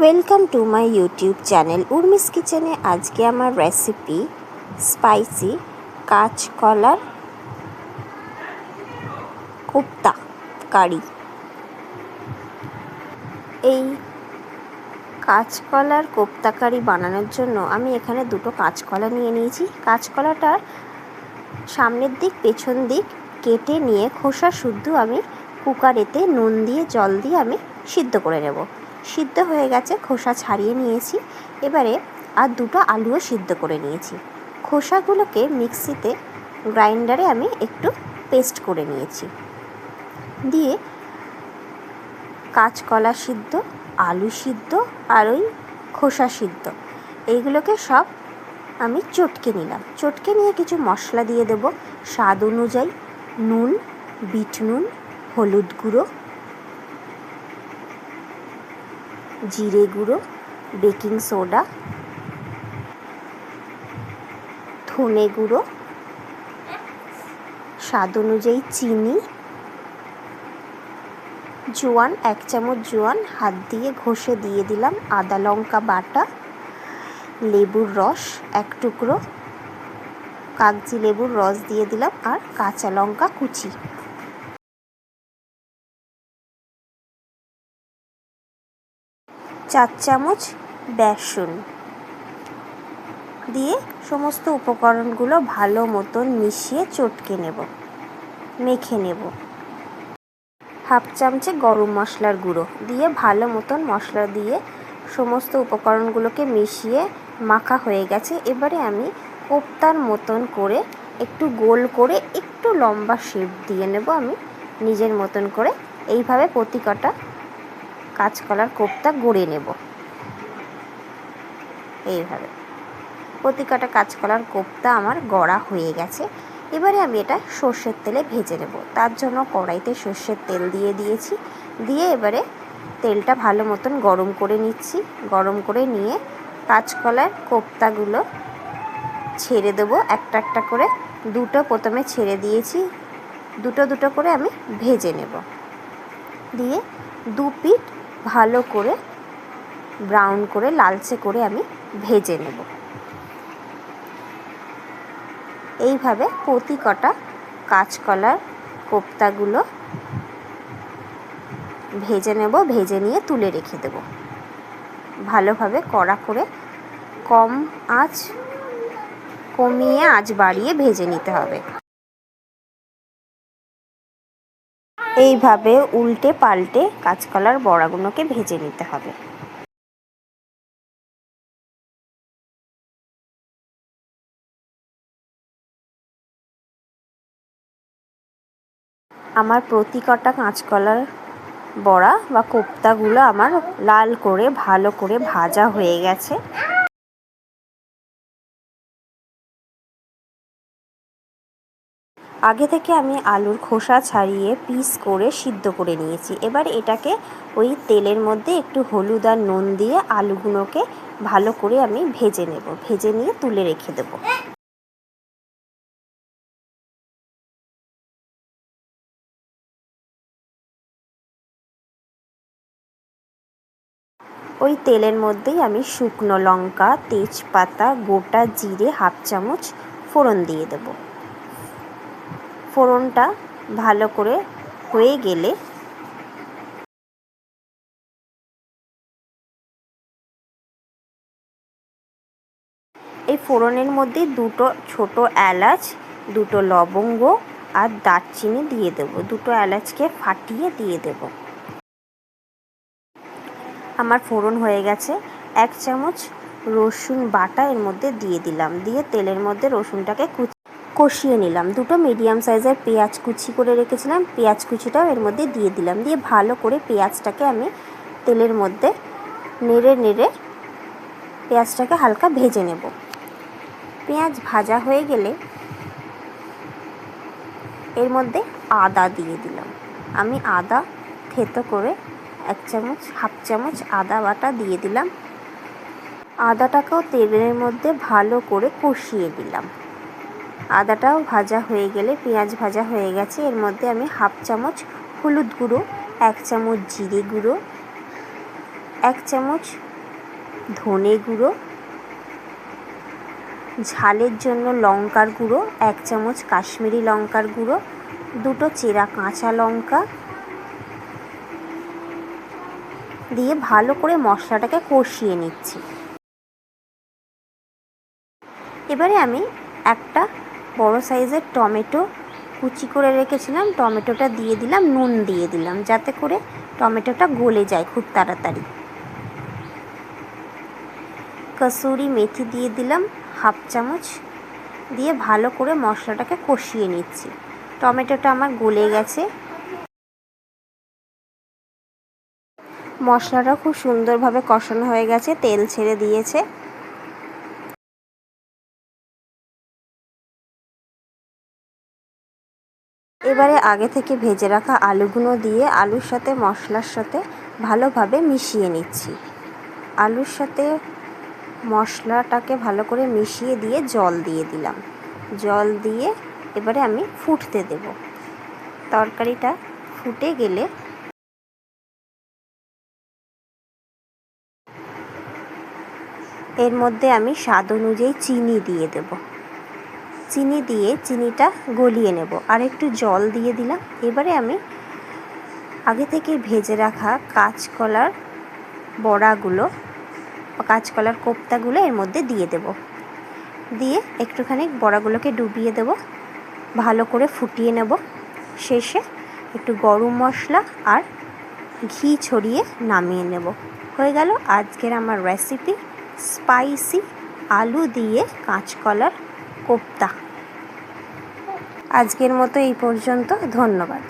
Welcome to my YouTube channel Urmi's কিচেনে। আজকে আমার রেসিপি স্পাইসি কাঁচকলার কোপ্তা কারি। এই কাঁচকলার কোপ্তা কারি বানানোর জন্য আমি এখানে দুটো কাঁচকলা নিয়ে নিয়েছি। কাঁচকলাটার সামনের দিক পেছন দিক কেটে নিয়ে খোসা শুদ্ধ আমি কুকারেতে নুন দিয়ে জল দিয়ে আমি সিদ্ধ করে নেব। সিদ্ধ হয়ে গেছে, খোসা ছাড়িয়ে নিয়েছি। এবারে আর দুটো আলুও সিদ্ধ করে নিয়েছি। খোসাগুলোকে মিক্সিতে গ্রাইন্ডারে আমি একটু পেস্ট করে নিয়েছি। দিয়ে কাঁচকলা সিদ্ধ, আলু সিদ্ধ আর ওই খোসা সিদ্ধ এইগুলোকে সব আমি চটকে নিলাম। চটকে নিয়ে কিছু মশলা দিয়ে দেব স্বাদ অনুযায়ী। নুন, বিট নুন, হলুদ গুঁড়ো, জিরে গুঁড়ো, বেকিং সোডা, ধনে গুঁড়ো, স্বাদ অনুযায়ী চিনি, জোয়ান 1 চামচ জোয়ান হাত দিয়ে ঘষে দিয়ে দিলাম, আদা লঙ্কা বাটা, লেবুর রস 1 টুকরো, কাগজি লেবুর রস দিয়ে দিলাম আর কাঁচা লঙ্কা কুচি। চার চামচ বেসন দিয়ে সমস্ত উপকরণগুলো ভালো মতন মিশিয়ে চটকে নেব, মেখে নেব। হাফ চামচে গরম মশলার গুঁড়ো দিয়ে ভালো মতন মশলা দিয়ে সমস্ত উপকরণগুলোকে মিশিয়ে মাখা হয়ে গেছে। এবারে আমি কোপ্তার মতন করে একটু গোল করে একটু লম্বা শেপ দিয়ে নেব আমি নিজের মতন করে। এইভাবে প্রতি কটা কাঁচকলার কোপ্তা গড়ে নেব। এইভাবে প্রতি কটা কাঁচকলার কোপ্তা আমার গড়া হয়ে গেছে। এবারে আমি এটা সর্ষের তেলে ভেজে নেব। তার জন্য কড়াইতে সর্ষের তেল দিয়ে দিয়েছি। দিয়ে এবারে তেলটা ভালো মতন গরম করে নিচ্ছি। গরম করে নিয়ে কাঁচকলার কোপ্তাগুলো ছেড়ে দেবো একটা একটা করে। দুটো প্রথমে ছেড়ে দিয়েছি, দুটো দুটো করে আমি ভেজে নেব। দিয়ে দু পিঠ ভালো করে ব্রাউন করে লালচে করে আমি ভেজে নেব। এইভাবে প্রতি কটা কাঁচকলার কোপ্তাগুলো ভেজে নেব। ভেজে নিয়ে তুলে রেখে দেব। ভালোভাবে কড়া করে কমিয়ে আঁচ বাড়িয়ে ভেজে নিতে হবে। এইভাবে উল্টে পাল্টে কাঁচকলার বড়াগুলোকে ভেজে নিতে হবে। আমার প্রতি কটা কাঁচকলার বড়া বা কোপ্তাগুলো আমার লাল করে ভালো করে ভাজা হয়ে গেছে। আগে থেকে আমি আলুর খোসা ছাড়িয়ে পিস করে সিদ্ধ করে নিয়েছি। এবার এটাকে ওই তেলের মধ্যে একটু হলুদ আর নুন দিয়ে আলুগুলোকে ভালো করে আমি ভেজে নেব। ভেজে নিয়ে তুলে রেখে দেব। ওই তেলের মধ্যেই আমি শুকনো লঙ্কা, তেজপাতা, গোটা জিরে 1/2 চামচ ফোড়ন দিয়ে দেব। ফোড়নটা ভালো করে হয়ে গেলে এই ফোড়নের মধ্যে দুটো ছোট এলাচ, দুটো লবঙ্গ আর দারচিনি দিয়ে দেব। দুটো এলাচকে ফাটিয়ে দিয়ে দেব। আমার ফোড়ন হয়ে গেছে। 1 চামচ রসুন বাটা এর মধ্যে দিয়ে দিলাম। দিয়ে তেলের মধ্যে রসুনটাকে কষিয়ে নিলাম। দুটো মিডিয়াম সাইজের পেঁয়াজ কুচি করে রেখেছিলাম, পেঁয়াজ কুচিটাও এর মধ্যে দিয়ে দিলাম। দিয়ে ভালো করে পেঁয়াজটাকে আমি তেলের মধ্যে নেড়ে নেড়ে পেঁয়াজটাকে হালকা ভেজে নেব। পেঁয়াজ ভাজা হয়ে গেলে এর মধ্যে আদা দিয়ে দিলাম। আমি আদা থেতো করে 1 চামচ 1/2 চামচ আদা বাটা দিয়ে দিলাম। আদাটাকেও তেলের মধ্যে ভালো করে কষিয়ে দিলাম। আদাটাও ভাজা হয়ে গেলে পেঁয়াজ ভাজা হয়ে গেছে। এর মধ্যে আমি 1/2 চামচ হলুদ গুঁড়ো, 1 চামচ জিরে গুঁড়ো, 1 চামচ ধনে গুঁড়ো, ঝালের জন্য লঙ্কার গুঁড়ো 1 চামচ, কাশ্মীরি লঙ্কার গুঁড়ো, 2টো চেরা কাঁচা লঙ্কা দিয়ে ভালো করে মশলাটাকে কষিয়ে নিচ্ছি। এবারে আমি একটা বড় সাইজের টমেটো কুচি করে রেখেছিলাম, টমেটোটা দিয়ে দিলাম, নুন দিয়ে দিলাম যাতে করে টমেটোটা গলে যায় খুব তাড়াতাড়ি। কসুরি মেথি দিয়ে দিলাম 1/2 চামচ, দিয়ে ভালো করে মশলাটাকে কষিয়ে নিচ্ছি। টমেটোটা আমার গলে গেছে, মশলাটা খুব সুন্দরভাবে কষানো হয়ে গেছে, তেল ছেড়ে দিয়েছে। এবারে আগে থেকে ভেজে রাখা আলুগুলো দিয়ে আলুর সাথে মশলার সাথে ভালোভাবে মিশিয়ে নিচ্ছি। আলুর সাথে মশলাটাকে ভালো করে মিশিয়ে দিয়ে জল দিয়ে দিলাম। জল দিয়ে এবারে আমি ফুটতে দেব। তরকারিটা ফুটে গেলে এর মধ্যে আমি স্বাদ অনুযায়ী চিনি দিয়ে দেব। চিনি দিয়ে চিনিটা গলিয়ে নেব, আর একটু জল দিয়ে দিলাম। এবারে আমি আগে থেকে ভেজে রাখা কাঁচকলার বড়াগুলো, কাঁচকলার কোপ্তাগুলো এর মধ্যে দিয়ে দেব। দিয়ে একটুখানি বড়াগুলোকে ডুবিয়ে দেব, ভালো করে ফুটিয়ে নেব। শেষে একটু গরম মশলা আর ঘি ছড়িয়ে নামিয়ে নেব। হয়ে গেল আজকের আমার রেসিপি, স্পাইসি আলু দিয়ে কাঁচকলার কোপ্তা। আজকের মতো এই পর্যন্ত, ধন্যবাদ।